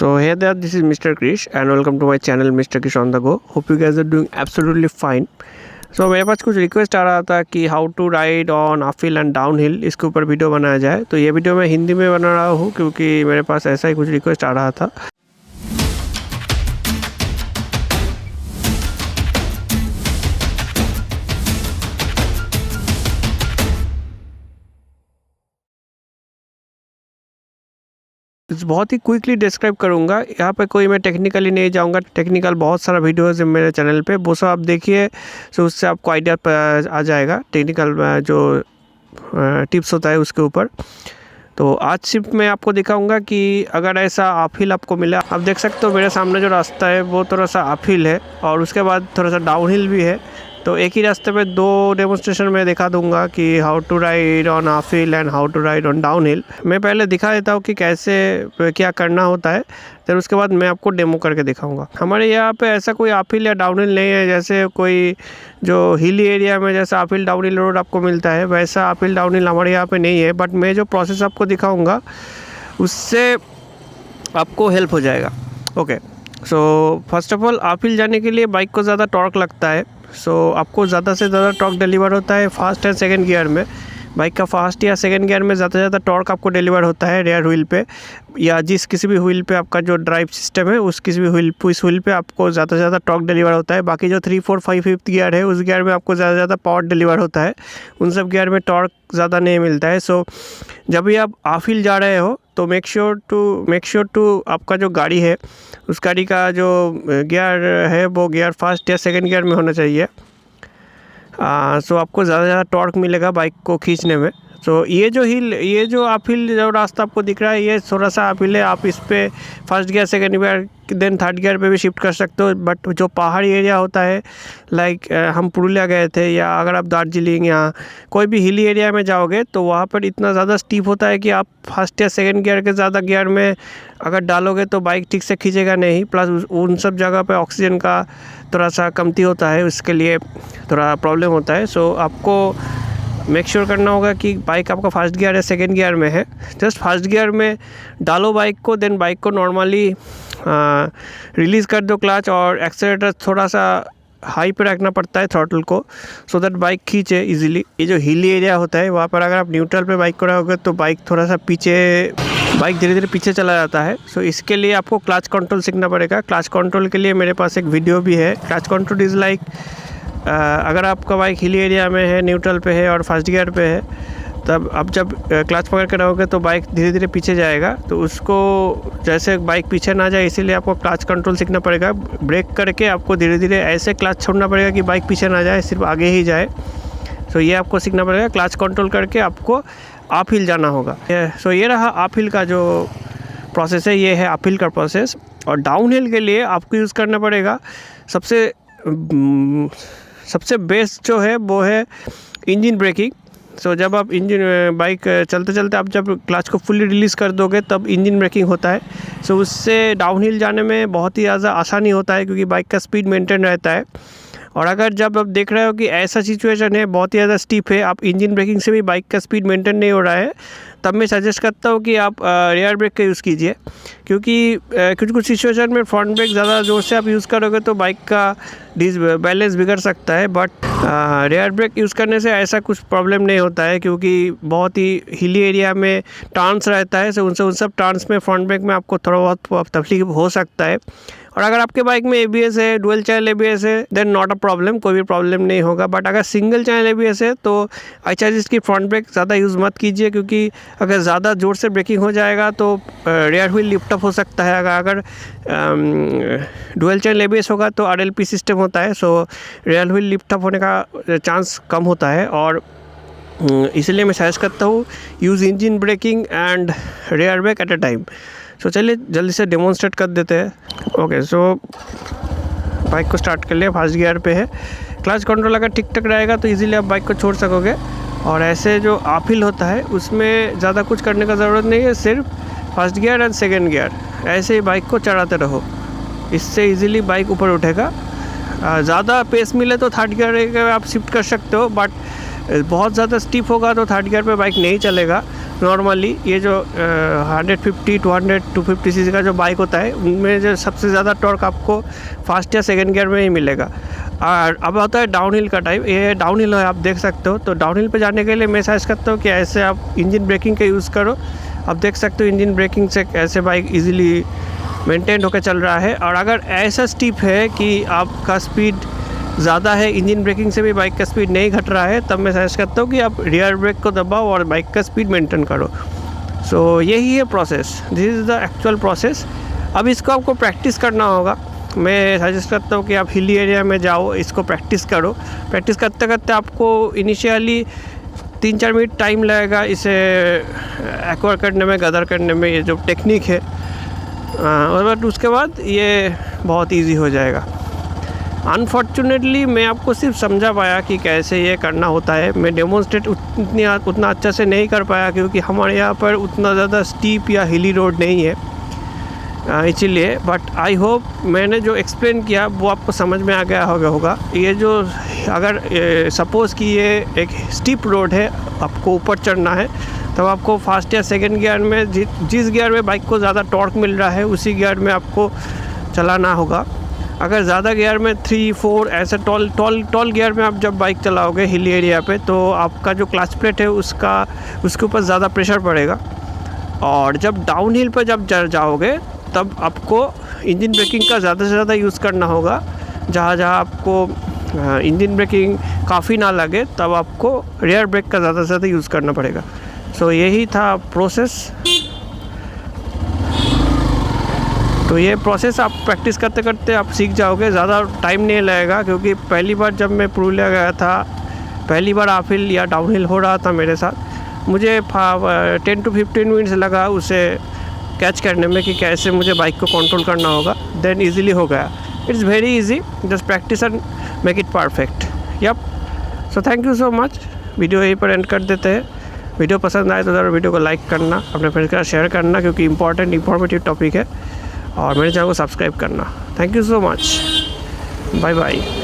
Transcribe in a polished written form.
So hey there, this is MrKrish and welcome to my channel MrKrish on the go. Hope you guys are doing absolutely fine. So मेरे पास कुछ request आ रहा था कि how to ride on uphill and downhill, इसके ऊपर video बनाया जाए। तो ये वीडियो मैं हिंदी में बना रहा हूँ क्योंकि मेरे पास ऐसा ही कुछ रिक्वेस्ट आ रहा था। बहुत ही क्विकली डिस्क्राइब करूंगा, यहाँ पे कोई मैं टेक्निकली नहीं जाऊंगा। टेक्निकल बहुत सारा वीडियोस है मेरे चैनल पे, वो सब आप देखिए, तो उससे आपको आइडिया आ जाएगा टेक्निकल जो टिप्स होता है उसके ऊपर। तो आज सिर्फ मैं आपको दिखाऊंगा कि अगर ऐसा अपहिल आपको मिला, आप देख सकते हो मेरे सामने जो रास्ता है वो थोड़ा सा अपहिल है और उसके बाद थोड़ा सा डाउनहिल भी है। तो एक ही रास्ते पे दो डेमोन्स्ट्रेशन में दिखा दूंगा कि how to ride on uphill and how to ride on downhill. मैं पहले दिखा देता हूँ कि कैसे क्या करना होता है, फिर उसके बाद मैं आपको डेमो करके दिखाऊंगा। हमारे यहाँ पे ऐसा कोई अपहिल या डाउनहिल नहीं है, जैसे कोई जो हिली एरिया में जैसा अपहिल डाउनहिल रोड आपको मिलता है वैसा अपहिल डाउनहिल हमारे यहाँ पे नहीं है। बट मैं जो प्रोसेस आपको दिखाऊँगा उससे आपको हेल्प हो जाएगा। Okay, so first of all uphill जाने के लिए बाइक को ज़्यादा टॉर्क लगता है। आपको ज़्यादा से ज़्यादा टॉर्क डिलीवर होता है फास्ट एंड सेकंड गियर में। बाइक का फास्ट या सेकंड गियर में ज़्यादा से ज़्यादा टॉर्क आपको डिलीवर होता है रेयर व्हील पे, या जिस किसी भी व्हील पे आपका जो ड्राइव सिस्टम है उस किसी भी व्हील पे आपको ज़्यादा से ज़्यादा टॉर्क डिलीवर होता है। बाकी जो 3, 4, 5, 5th गियर है उस गियर में आपको ज़्यादा से ज़्यादा पावर डिलीवर होता है, उन सब गियर में टॉर्क ज़्यादा नहीं मिलता है। सो जब भी आप अपहिल जा रहे हो तो मेक श्योर टू आपका जो गाड़ी है उस गाड़ी का जो गियर है वो गियर फर्स्ट या सेकंड गियर में होना चाहिए। सो आपको ज़्यादा से ज़्यादा टॉर्क मिलेगा बाइक को खींचने में। सो ये जो अपहिल जो रास्ता आपको दिख रहा है ये थोड़ा सा अपहिल है। आप इस पे first gear second gear then third gear पे भी शिफ्ट कर सकते हो। बट जो पहाड़ी एरिया होता है, लाइक हम पुरुलिया गए थे, या अगर आप दार्जिलिंग या कोई भी हिली एरिया में जाओगे तो वहाँ पर इतना ज़्यादा स्टीप होता है कि आप फर्स्ट या सेकंड गियर के ज़्यादा गियर में अगर डालोगे तो बाइक ठीक से खींचेगा नहीं। प्लस उन सब जगह पे ऑक्सीजन का थोड़ा सा कमती होता है, उसके लिए थोड़ा प्रॉब्लम होता है। सो आपको मेक श्योर करना होगा कि बाइक आपका फर्स्ट गियर या सेकंड गियर में है। जस्ट फर्स्ट गियर में डालो बाइक को, देन बाइक को नॉर्मली रिलीज़ कर दो क्लच, और एक्सेलेरेटर थोड़ा सा हाई पे रखना पड़ता है थ्रॉटल को, सो दैट बाइक खींचे इजीली। ये जो हिली एरिया होता है वहाँ पर अगर आप न्यूट्रल पे बाइक को रखोगे तो बाइक धीरे धीरे पीछे चला जाता है। सो इसके लिए आपको क्लच कंट्रोल सीखना पड़ेगा। क्लच कंट्रोल के लिए मेरे पास एक वीडियो भी है। क्लच कंट्रोल इज़ लाइक अगर आपका बाइक हिली एरिया में है, न्यूट्रल पे है और फर्स्ट गियर पे है, तब आप जब क्लच पकड़ के रहोगे तो बाइक धीरे धीरे पीछे जाएगा। तो उसको जैसे बाइक पीछे ना जाए इसीलिए आपको क्लच कंट्रोल सीखना पड़ेगा। ब्रेक करके आपको धीरे धीरे ऐसे क्लच छोड़ना पड़ेगा कि बाइक पीछे ना जाए, सिर्फ आगे ही जाए। सो ये आपको सीखना पड़ेगा। क्लच कंट्रोल करके आपको अपहिल जाना होगा। सो ये रहा अपहिल का जो प्रोसेस है, ये है अपहिल का प्रोसेस। और डाउनहिल के लिए आपको यूज़ करना पड़ेगा सबसे बेस्ट जो है वो है इंजन ब्रेकिंग। सो जब आप बाइक चलते चलते आप जब क्लच को फुली रिलीज़ कर दोगे तब इंजन ब्रेकिंग होता है। सो उससे डाउनहिल जाने में बहुत ही ज़्यादा आसानी होता है क्योंकि बाइक का स्पीड मेंटेन रहता है। और अगर जब आप देख रहे हो कि ऐसा सिचुएशन है बहुत ही ज़्यादा स्टीप है, आप इंजन ब्रेकिंग से भी बाइक का स्पीड मेंटेन नहीं हो रहा है, तब मैं सजेस्ट करता हूँ कि आप रियर ब्रेक का यूज़ कीजिए। क्योंकि कुछ सिचुएशन में फ्रंट ब्रेक ज़्यादा ज़ोर से आप यूज़ करोगे तो बाइक का बैलेंस बिगड़ सकता है। बट रियर ब्रेक यूज़ करने से ऐसा कुछ प्रॉब्लम नहीं होता है, क्योंकि बहुत ही हिली एरिया में टर्न्स रहता है। सो उन सब टर्न्स में फ्रंट ब्रेक में आपको थोड़ा बहुत तकलीफ हो सकता है। और अगर आपके बाइक में ABS है, डुअल चैनल ABS है, देन नॉट अ प्रॉब्लम, कोई भी प्रॉब्लम नहीं होगा। बट अगर सिंगल चैनल ABS है तो आई सजेस्ट की फ्रंट ब्रेक ज़्यादा यूज़ मत कीजिए, क्योंकि अगर ज़्यादा ज़ोर से ब्रेकिंग हो जाएगा तो रियर व्हील लिफ्ट अप हो सकता है। अगर डुअल चैनल ABS होगा तो RLP सिस्टम होता है, सो रियर व्हील लिफ्ट अप होने का चांस कम होता है। और इसलिए मैं सजेस्ट करता हूँ use engine braking and rear brake at a time. So चलिए जल्दी से डेमोन्स्ट्रेट कर देते हैं। ओके, सो बाइक को स्टार्ट कर लिया, फर्स्ट गियर पे है। क्लच कंट्रोल अगर ठीक ठाक रहेगा तो इजीली आप बाइक को छोड़ सकोगे। और ऐसे जो अपहिल होता है उसमें ज़्यादा कुछ करने का ज़रूरत नहीं है, सिर्फ first gear and second gear ऐसे ही बाइक को चढ़ाते रहो, इससे इजीली बाइक ऊपर उठेगा। ज़्यादा पेस मिले तो थर्ड गियर आप शिफ्ट कर सकते हो, बट बहुत ज़्यादा स्टीप होगा तो थर्ड गियर पे बाइक नहीं चलेगा। नॉर्मली ये जो 150 200 250 सीसी का जो बाइक होता है उनमें जो सबसे ज़्यादा टॉर्क आपको फर्स्ट या सेकंड गियर में ही मिलेगा। और अब होता है डाउनहिल का टाइप, ये डाउनहिल है आप देख सकते हो। तो डाउनहिल पे जाने के लिए मैं सजेस्ट करता हूँ कि ऐसे आप इंजन ब्रेकिंग का यूज़ करो। आप देख सकते हो इंजन ब्रेकिंग से ऐसे बाइक ईजिली मेंटेन होकर चल रहा है। और अगर ऐसा स्टीप है कि आपका स्पीड ज़्यादा है, इंजन ब्रेकिंग से भी बाइक का स्पीड नहीं घट रहा है, तब मैं सजेस्ट करता हूँ कि आप रियर ब्रेक को दबाओ और बाइक का स्पीड मेंटेन करो। सो यही है process, this is the actual process. अब इसको आपको प्रैक्टिस करना होगा। मैं सजेस्ट करता हूँ कि आप हिली एरिया में जाओ, इसको प्रैक्टिस करो। प्रैक्टिस करते करते आपको इनिशियली 3-4 मिनट टाइम लगेगा इसे एक्वायर करने में, गदर करने में, ये जो टेक्निक है। और उसके बाद ये बहुत इजी हो जाएगा। अनफॉर्चुनेटली मैं आपको सिर्फ समझा पाया कि कैसे ये करना होता है। मैं डेमोन्स्ट्रेट उतना अच्छा से नहीं कर पाया क्योंकि हमारे यहाँ पर उतना ज़्यादा स्टीप या हिली रोड नहीं है, इसीलिए। बट आई होप मैंने जो एक्सप्लेन किया वो आपको समझ में आ गया होगा। ये जो अगर सपोज़ कि ये एक स्टीप रोड है, आपको ऊपर चढ़ना है, तब आपको फर्स्ट या सेकंड गियर में जिस गियर में बाइक को ज़्यादा टॉर्क मिल रहा है उसी गियर में आपको चलाना होगा। अगर ज़्यादा गियर में 3-4 ऐसे टॉल गियर में आप जब बाइक चलाओगे हिली एरिया पे, तो आपका जो क्लच प्लेट है उसके ऊपर ज़्यादा प्रेशर पड़ेगा। और जब डाउन हिल पर जब जाओगे तब आपको इंजन ब्रेकिंग का ज़्यादा से ज़्यादा यूज़ करना होगा। जहाँ आपको इंजन ब्रेकिंग काफ़ी ना लगे तब आपको रियर ब्रेक का ज़्यादा से ज़्यादा यूज़ करना पड़ेगा। सो यही था प्रोसेस। तो ये प्रोसेस आप प्रैक्टिस करते करते आप सीख जाओगे, ज़्यादा टाइम नहीं लगेगा। क्योंकि पहली बार जब मैं पुरुलिया गया था, पहली बार अपहिल या डाउनहिल हो रहा था मेरे साथ, मुझे 10 to 15 मिनट्स लगा उसे कैच करने में कि कैसे मुझे बाइक को कंट्रोल करना होगा। देन इजीली हो गया। It's very easy, just practice and make it perfect. Yup. So thank you so much. Video यहीं पर एंड कर देते हैं। वीडियो पसंद आए तो ज़रा वीडियो को लाइक करना, अपने फ्रेंड्स के साथ शेयर करना क्योंकि इन्फॉर्मेटिव टॉपिक है, और मेरे चैनल को सब्सक्राइब करना। Thank you so much. Bye bye.